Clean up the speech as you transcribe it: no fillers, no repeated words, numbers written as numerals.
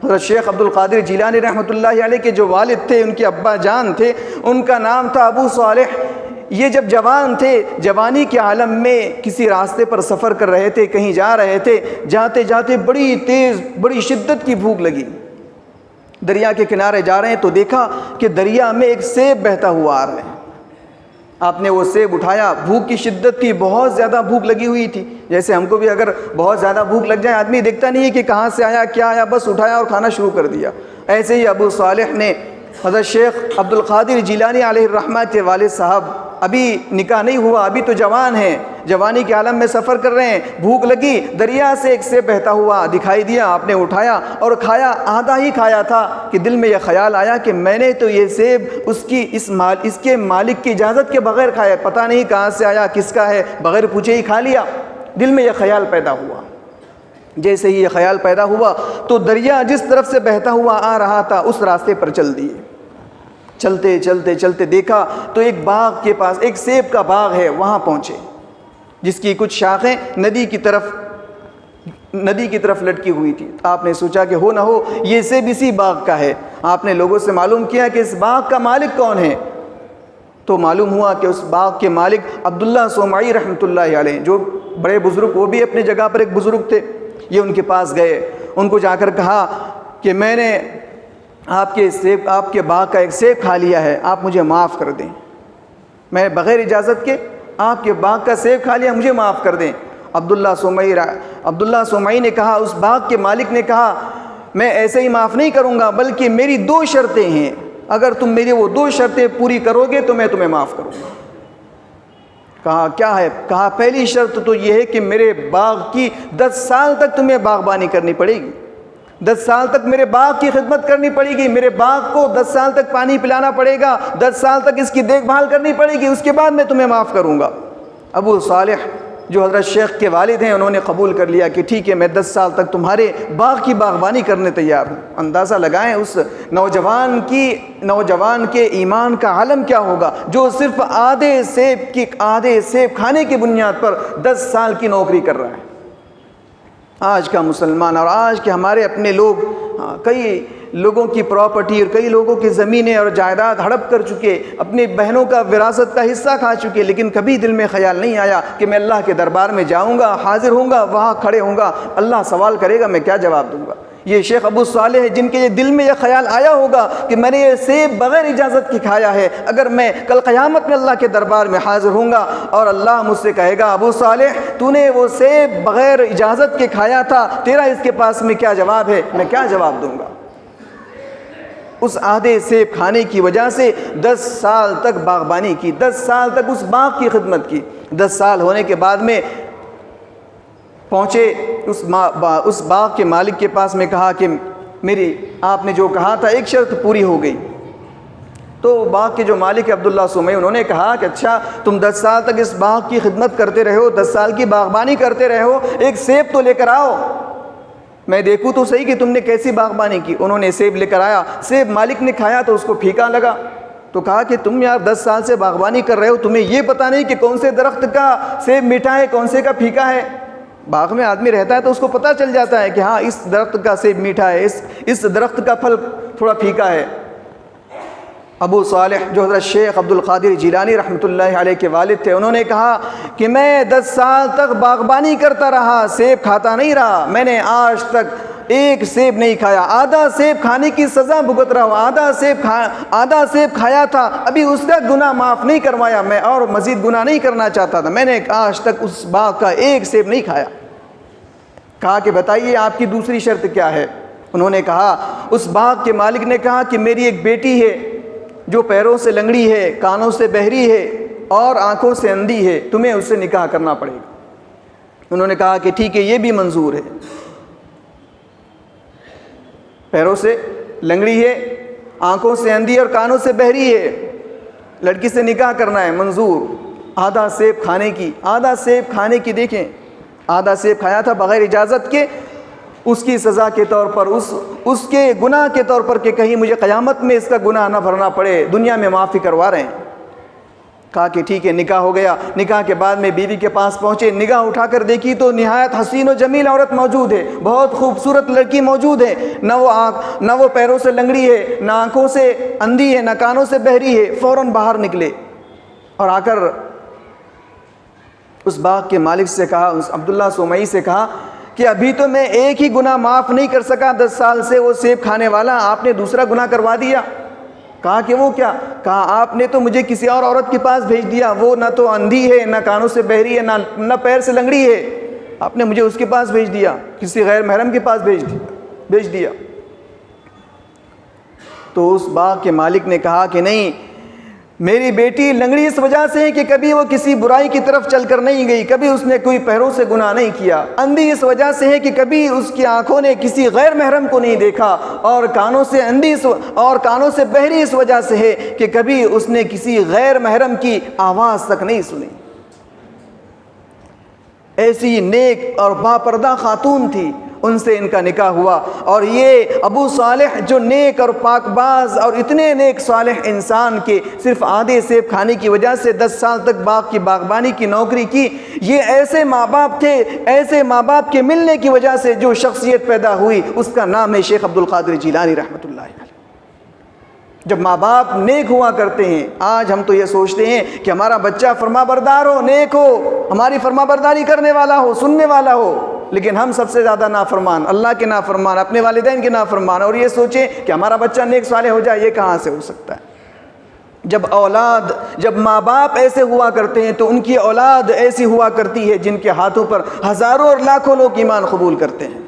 حضرت شیخ عبد القادر جیلانی رحمۃ اللہ علیہ کے جو والد تھے، ان کے ابا جان تھے، ان کا نام تھا ابو صالح۔ یہ جب جوان تھے، جوانی کے عالم میں کسی راستے پر سفر کر رہے تھے، کہیں جا رہے تھے، جاتے جاتے بڑی تیز، بڑی شدت کی بھوک لگی۔ دریا کے کنارے جا رہے ہیں تو دیکھا کہ دریا میں ایک سیب بہتا ہوا آ رہا ہے۔ آپ نے وہ سیب اٹھایا، بھوک کی شدت تھی، بہت زیادہ بھوک لگی ہوئی تھی۔ جیسے ہم کو بھی اگر بہت زیادہ بھوک لگ جائے، آدمی دیکھتا نہیں ہے کہ کہاں سے آیا کیا آیا، بس اٹھایا اور کھانا شروع کر دیا۔ ایسے ہی ابو صالح نے حضرت شیخ عبد القادر جیلانی علیہ الرحمہ کے والد صاحب، ابھی نکاح نہیں ہوا، ابھی تو جوان ہیں، جوانی کے عالم میں سفر کر رہے ہیں، بھوک لگی، دریا سے ایک سیب بہتا ہوا دکھائی دیا، آپ نے اٹھایا اور کھایا۔ آدھا ہی کھایا تھا کہ دل میں یہ خیال آیا کہ میں نے تو یہ سیب اس کے مالک کی اجازت کے بغیر کھایا، پتہ نہیں کہاں سے آیا، کس کا ہے، بغیر پوچھے ہی کھا لیا۔ دل میں یہ خیال پیدا ہوا۔ جیسے ہی یہ خیال پیدا ہوا تو دریا جس طرف سے بہتا ہوا آ رہا تھا اس راستے پر چل دیے۔ چلتے چلتے چلتے دیکھا تو ایک باغ کے پاس، ایک سیب کا باغ ہے، وہاں پہنچے، جس کی کچھ شاخیں ندی کی طرف لٹکی ہوئی تھی۔ آپ نے سوچا کہ ہو نہ ہو یہ سیب اسی باغ کا ہے۔ آپ نے لوگوں سے معلوم کیا کہ اس باغ کا مالک کون ہے، تو معلوم ہوا کہ اس باغ کے مالک عبداللہ صومعی رحمۃ اللہ علیہ، جو بڑے بزرگ، وہ بھی اپنی جگہ پر ایک بزرگ تھے۔ یہ ان کے پاس گئے، ان کو جا کر کہا کہ میں نے آپ کے باغ کا ایک سیب کھا لیا ہے، آپ مجھے معاف کر دیں، میں بغیر اجازت کے آپ کے باغ کا سیب کھا لیا، مجھے معاف کر دیں۔ عبداللہ صومعی نے کہا، اس باغ کے مالک نے کہا، میں ایسے ہی معاف نہیں کروں گا، بلکہ میری 2 شرطیں ہیں، اگر تم میری وہ 2 شرطیں پوری کرو گے تو میں تمہیں معاف کروں گا۔ کہا کیا ہے؟ کہا پہلی شرط تو یہ ہے کہ میرے باغ کی 10 سال تک تمہیں باغبانی کرنی پڑے گی، 10 سال تک میرے باغ کی خدمت کرنی پڑے گی، میرے باغ کو 10 سال تک پانی پلانا پڑے گا، 10 سال تک اس کی دیکھ بھال کرنی پڑے گی، اس کے بعد میں تمہیں معاف کروں گا۔ ابو صالح جو حضرت شیخ کے والد ہیں، انہوں نے قبول کر لیا کہ ٹھیک ہے، میں 10 سال تک تمہارے باغ کی باغبانی کرنے تیار ہوں۔ اندازہ لگائیں اس نوجوان کے ایمان کا عالم کیا ہوگا، جو صرف آدھے سیب کھانے کی بنیاد پر 10 سال کی نوکری کر رہا ہے۔ آج کا مسلمان اور آج کے ہمارے اپنے لوگ، کئی لوگوں کی پراپرٹی اور کئی لوگوں کی زمینیں اور جائیداد ہڑپ کر چکے، اپنی بہنوں کا وراثت کا حصہ کھا چکے، لیکن کبھی دل میں خیال نہیں آیا کہ میں اللہ کے دربار میں جاؤں گا، حاضر ہوں گا، وہاں کھڑے ہوں گا، اللہ سوال کرے گا، میں کیا جواب دوں گا۔ یہ شیخ ابو صالح ہے، جن کے دل میں یہ خیال آیا ہوگا کہ میں نے یہ سیب بغیر اجازت کے کھایا ہے، اگر میں کل قیامت میں اللہ کے دربار میں حاضر ہوں گا اور اللہ مجھ سے کہے گا، ابو صالح تو نے وہ سیب بغیر اجازت کے کھایا تھا، تیرا اس کے پاس میں کیا جواب ہے، میں کیا جواب دوں گا۔ اس آدھے سیب کھانے کی وجہ سے 10 سال تک باغبانی کی، 10 سال تک اس باغ کی خدمت کی۔ 10 سال ہونے کے بعد میں پہنچے اس باغ کے مالک کے پاس میں، کہا کہ آپ نے جو کہا تھا ایک شرط پوری ہو گئی۔ تو باغ کے جو مالک عبداللہ صومعی، انہوں نے کہا کہ اچھا تم 10 سال تک اس باغ کی خدمت کرتے رہے ہو، 10 سال کی باغبانی کرتے رہے ہو، ایک سیب تو لے کر آؤ، میں دیکھوں تو صحیح کہ تم نے کیسی باغبانی کی۔ انہوں نے سیب لے کر آیا، سیب مالک نے کھایا تو اس کو پھیکا لگا، تو کہا کہ تم یار 10 سال سے باغبانی کر رہے ہو، تمہیں یہ پتہ نہیں کہ کون سے درخت کا سیب میٹھا ہے، کون سے کا پھیکا ہے؟ باغ میں آدمی رہتا ہے تو اس کو پتہ چل جاتا ہے کہ ہاں اس درخت کا سیب میٹھا ہے، اس درخت کا پھل تھوڑا پھیکا ہے۔ ابو صالح جو حضرت شیخ عبد القادر جیلانی رحمۃ اللہ علیہ کے والد تھے، انہوں نے کہا کہ میں 10 سال تک باغبانی کرتا رہا، سیب کھاتا نہیں رہا، میں نے آج تک ایک سیب نہیں کھایا، آدھا سیب کھانے کی سزا بھگت رہا ہوں، آدھا سیب کھایا تھا، ابھی اس کا گناہ معاف نہیں کروایا، میں اور مزید گناہ نہیں کرنا چاہتا تھا، میں نے آج تک اس باغ کا ایک سیب نہیں کھایا۔ کہا کہ بتائیے آپ کی دوسری شرط کیا ہے؟ انہوں نے کہا، اس باغ کے مالک نے کہا کہ میری ایک بیٹی ہے جو پیروں سے لنگڑی ہے، کانوں سے بہری ہے اور آنکھوں سے اندھی ہے، تمہیں اس سے نکاح کرنا پڑے گا۔ انہوں نے کہا کہ ٹھیک ہے، یہ بھی منظور ہے، پیروں سے لنگڑی ہے، آنکھوں سے اندھی اور کانوں سے بہری ہے، لڑکی سے نکاح کرنا ہے، منظور۔ آدھا سیب کھانے کی دیکھیں، آدھا سیب کھایا تھا بغیر اجازت کے، اس کی سزا کے طور پر، اس کے گناہ کے طور پر کہ کہیں مجھے قیامت میں اس کا گناہ نہ بھرنا پڑے، دنیا میں معافی کروا رہے ہیں۔ کہا کہ ٹھیک ہے نکاح ہو گیا. نکاح کے بعد میں بیوی کے پاس پہنچے, نگاہ اٹھا کر دیکھی تو نہایت حسین و جمیل عورت موجود ہے, بہت خوبصورت لڑکی موجود ہے, نہ وہ پیروں سے لنگڑی ہے, نہ آنکھوں سے اندھی ہے, نہ کانوں سے بہری ہے. فوراً باہر نکلے اور آ کر اس باغ کے مالک سے کہا, اس عبداللہ سومئی سے کہا کہ ابھی تو میں ایک ہی گناہ معاف نہیں کر سکا 10 سال سے وہ سیب کھانے والا, آپ نے دوسرا گناہ کروا دیا. کہا کہ وہ کیا؟ کہا آپ نے تو مجھے کسی اور عورت کے پاس بھیج دیا, وہ نہ تو اندھی ہے, نہ کانوں سے بہری ہے, نہ پیر سے لنگڑی ہے, آپ نے مجھے اس کے پاس بھیج دیا, کسی غیر محرم کے پاس بھیج دیا. تو اس باغ کے مالک نے کہا کہ نہیں, میری بیٹی لنگڑی اس وجہ سے ہے کہ کبھی وہ کسی برائی کی طرف چل کر نہیں گئی, کبھی اس نے کوئی پیروں سے گناہ نہیں کیا. اندھی اس وجہ سے ہے کہ کبھی اس کی آنکھوں نے کسی غیر محرم کو نہیں دیکھا, اور کانوں سے بہری اس وجہ سے ہے کہ کبھی اس نے کسی غیر محرم کی آواز تک نہیں سنی. ایسی نیک اور باپردہ خاتون تھی, ان سے ان کا نکاح ہوا. اور یہ ابو صالح جو نیک اور پاک باز اور اتنے نیک صالح انسان کے صرف آدھے سیب کھانے کی وجہ سے 10 سال تک باغ کی باغبانی کی نوکری کی, یہ ایسے ماں باپ تھے, ایسے ماں باپ کے ملنے کی وجہ سے جو شخصیت پیدا ہوئی, اس کا نام ہے شیخ عبد القادر جیلانی رحمۃ اللہ علیہ. جب ماں باپ نیک ہوا کرتے ہیں, آج ہم تو یہ سوچتے ہیں کہ ہمارا بچہ فرما بردار ہو, نیک ہو, ہماری فرما برداری کرنے والا ہو, سننے والا ہو, لیکن ہم سب سے زیادہ نافرمان, اللہ کے نافرمان, اپنے والدین کے نافرمان, اور یہ سوچیں کہ ہمارا بچہ نیک صالح ہو جائے. یہ کہاں سے ہو سکتا ہے؟ جب ماں باپ ایسے ہوا کرتے ہیں تو ان کی اولاد ایسی ہوا کرتی ہے جن کے ہاتھوں پر ہزاروں اور لاکھوں لوگ ایمان قبول کرتے ہیں.